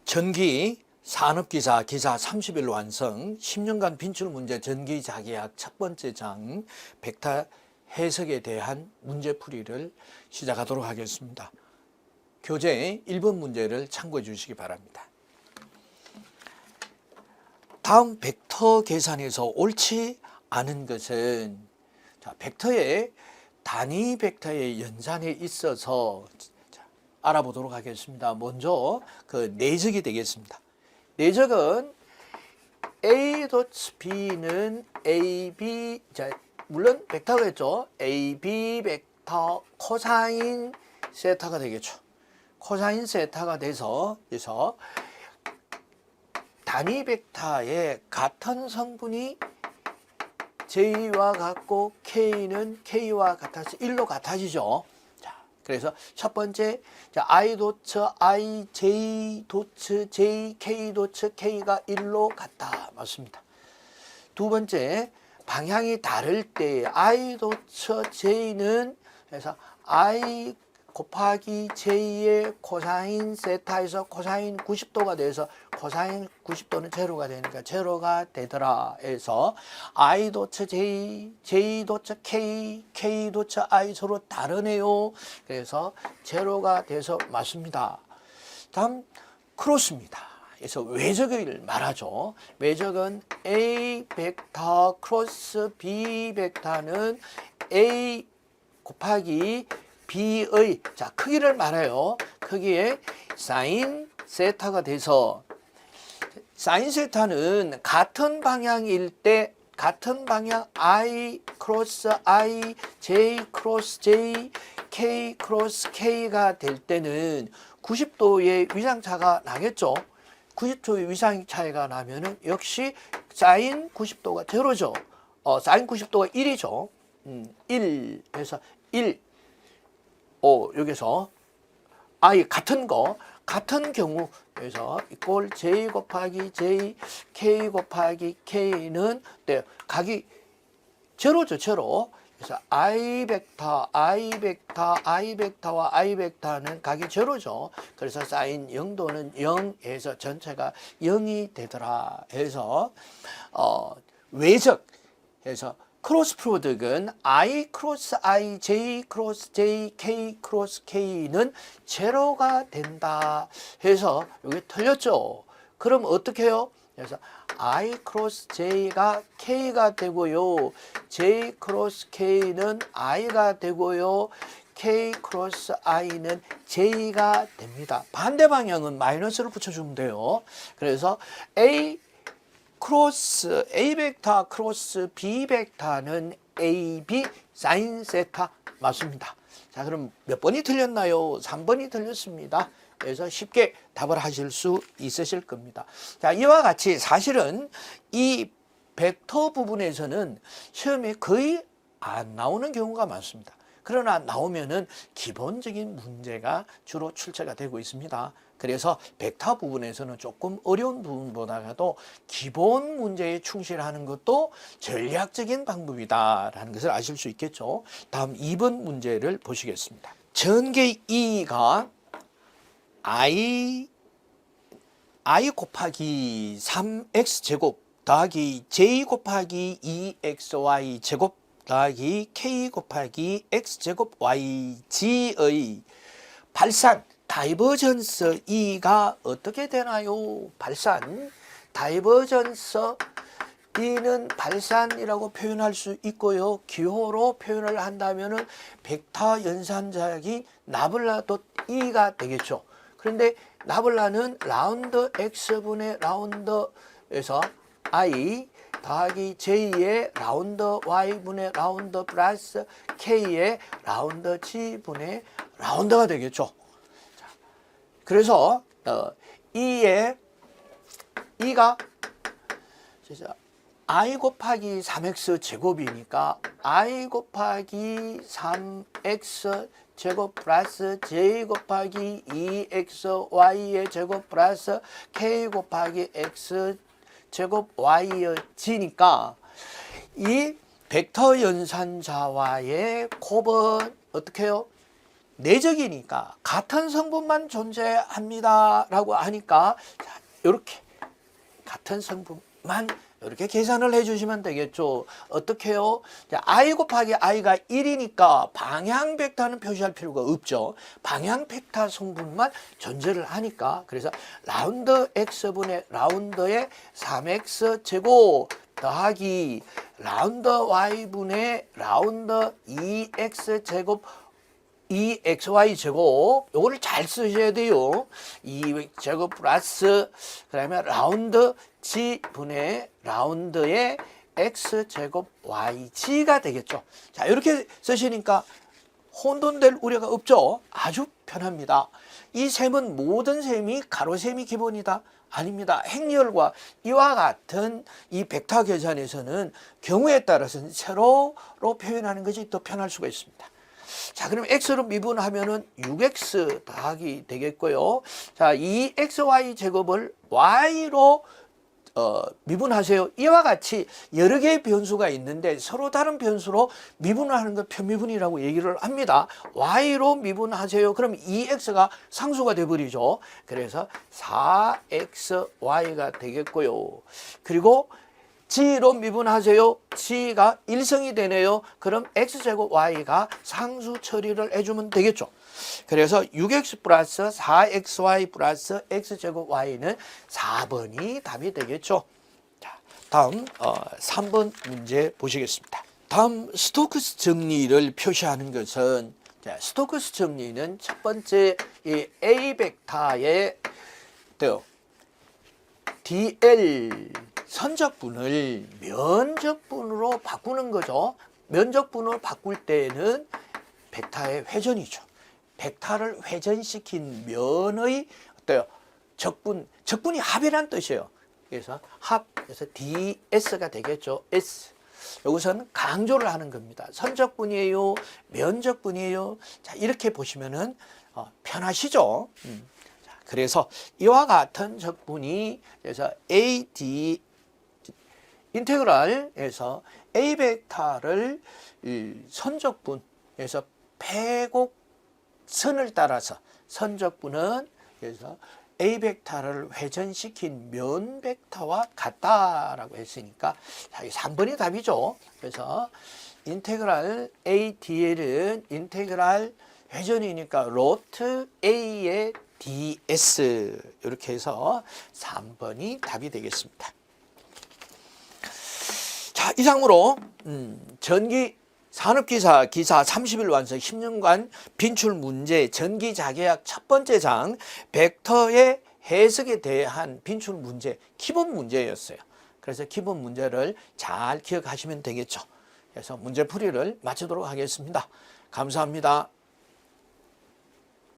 전기 산업기사 기사 30일 완성 10년간 빈출문제 전기자계약 첫 번째 장 벡터 해석에 대한 문제풀이를 시작하도록 하겠습니다. 교재 1번 문제를 참고해 주시기 바랍니다. 다음 벡터 계산에서 옳지 않은 것은 벡터의 단위 벡터의 연산에 있어서 알아보도록 하겠습니다. 먼저 그 내적이 되겠습니다. 내적은 A.B는 AB, 물론 벡터가 있죠. AB 벡터 코사인 세타가 되겠죠. 코사인 세타가 돼서 그래서 단위 벡터의 같은 성분이 J와 같고 K는 K와 같아서 1로 같아지죠. 그래서 첫 번째 I 도츠 I, J 도츠 J, K 도츠 K가 1로 같다. 맞습니다. 두 번째 방향이 다를 때 I 도츠 J는 그래서 I 곱하기 J의 코사인 세타에서 코사인 90도가 돼서 코사인 90도는 제로가 되니까 제로가 되더라 해서 I 도츠 J, J 도츠 K, K 도츠 I 서로 다르네요. 그래서 제로가 돼서 맞습니다. 다음 크로스입니다. 그래서 외적을 말하죠. 외적은 A 벡터 크로스 B 벡터는 A 곱하기 B의 크기를 말해요. 크기에 사인 세타가 돼서 사인 세타는 같은 방향일 때 같은 방향 I 크로스 I, J 크로스 J, K 크로스 K가 될 때는 90도의 위상차가 나겠죠. 90도의 위상 차이가 나면은 역시 사인 90도가 제로죠. 사인 90도가 1이죠. 1 해서 1 여기서 I 같은 경우 그래서 이꼴 J 곱하기 J, K 곱하기 K는 각이 제로죠, 제로. 그래서 I 벡터와 I 벡터는 각이 제로죠. 그래서 사인 0도는 0에서 전체가 0이 되더라 해서 외적 해서 크로스 프로덕은 I 크로스 I, J 크로스 J, K 크로스 K는 제로가 된다 해서 여기 틀렸죠. 그럼 어떻게 해요? 그래서 I 크로스 J가 K가 되고요. J 크로스 K는 I가 되고요. K 크로스 I는 J가 됩니다. 반대 방향은 마이너스를 붙여주면 돼요. 그래서 A 벡터 크로스 B 벡터는 AB 사인 세타 맞습니다. 자, 그럼 몇 번이 틀렸나요? 3번이 틀렸습니다. 그래서 쉽게 답을 하실 수 있으실 겁니다. 자, 이와 같이 사실은 이 벡터 부분에서는 시험에 거의 안 나오는 경우가 많습니다. 그러나 나오면은 기본적인 문제가 주로 출제가 되고 있습니다. 그래서 벡터 부분에서는 조금 어려운 부분보다도 기본 문제에 충실하는 것도 전략적인 방법이다라는 것을 아실 수 있겠죠. 다음 2번 문제를 보시겠습니다. 전개 E가 I 곱하기 3X제곱 더하기 J 곱하기 2XY 제곱 더하기 K 곱하기 X제곱 YG의 발산 다이버전스 E가 어떻게 되나요? 발산 다이버전스 E는 발산이라고 표현할 수 있고요. 기호로 표현을 한다면은 벡터 연산작이 나블라 덧 E가 되겠죠. 그런데 나블라는 라운드 X분의 라운드에서 I 더하기 J의 라운드 Y분의 라운드 플러스 K의 라운드 G분의 라운드가 되겠죠. 그래서 E가 I 곱하기 3X 제곱이니까 I 곱하기 3X 제곱 플러스 J 곱하기 2XY의 제곱 플러스 K 곱하기 X 제곱 Y의 G니까 이 벡터 연산자와의 곱은 어떻게 해요? 내적이니까 같은 성분만 존재합니다 라고 하니까 자, 이렇게 같은 성분만 이렇게 계산을 해주시면 되겠죠. 어떻게 해요? i 곱하기 i가 1이니까 방향 벡터는 표시할 필요가 없죠. 방향 벡터 성분만 존재를 하니까 그래서 라운드 x분의 라운드의 3x 제곱 더하기 라운드 y분의 라운드 2x 제곱 2xy 제곱 요거를 잘 쓰셔야 돼요. 2제곱 플러스 그다음에 라운드 g분의 라운드의 x제곱 yg가 되겠죠. 자, 이렇게 쓰시니까 혼돈될 우려가 없죠. 아주 편합니다. 이 셈은 모든 셈이 가로셈이 기본이다. 아닙니다. 행렬과 이와 같은 이 벡터 계산에서는 경우에 따라서는 세로로 표현하는 것이 더 편할 수가 있습니다. 자, 그럼 x로 미분하면은 6x 더하기 되겠고요. 자, 이 xy 제곱을 y로 미분하세요. 이와 같이 여러 개의 변수가 있는데 서로 다른 변수로 미분을 하는 걸 편미분이라고 얘기를 합니다. y로 미분하세요. 그럼 2x가 상수가 되어버리죠. 그래서 4xy가 되겠고요. 그리고 g로 미분하세요. g가 일성이 되네요. 그럼 x제곱 y가 상수 처리를 해주면 되겠죠. 그래서 6x 플러스 4xy 플러스 x제곱 y는 4번이 답이 되겠죠. 자, 다음 3번 문제 보시겠습니다. 다음 스토크스 정리를 표시하는 것은 자, 스토크스 정리는 첫 번째 이 A 벡터의 dl 선적분을 면적분으로 바꾸는 거죠. 면적분으로 바꿀 때는 벡터의 회전이죠. 벡터를 회전시킨 면의 어때요? 적분이 합이란 뜻이에요. 그래서 그래서 ds가 되겠죠. s. 여기서는 강조를 하는 겁니다. 선적분이에요, 면적분이에요. 자, 이렇게 보시면은 편하시죠. 자, 그래서 이와 같은 적분이 그래서 AD 인테그랄에서 A 벡터를 선적분에서 패곡선을 따라서 선적분은 그래서 A 벡터를 회전시킨 면 벡터와 같다라고 했으니까 자, 3번이 답이죠. 그래서 인테그랄 ADL은 인테그랄 회전이니까 로트 A의 ds 이렇게 해서 3번이 답이 되겠습니다. 자, 이상으로 전기 산업기사 기사 30일 완성 10년간 빈출 문제 전기 자계약 첫 번째 장 벡터의 해석에 대한 빈출 문제 기본 문제였어요. 그래서 기본 문제를 잘 기억하시면 되겠죠. 그래서 문제 풀이를 마치도록 하겠습니다. 감사합니다.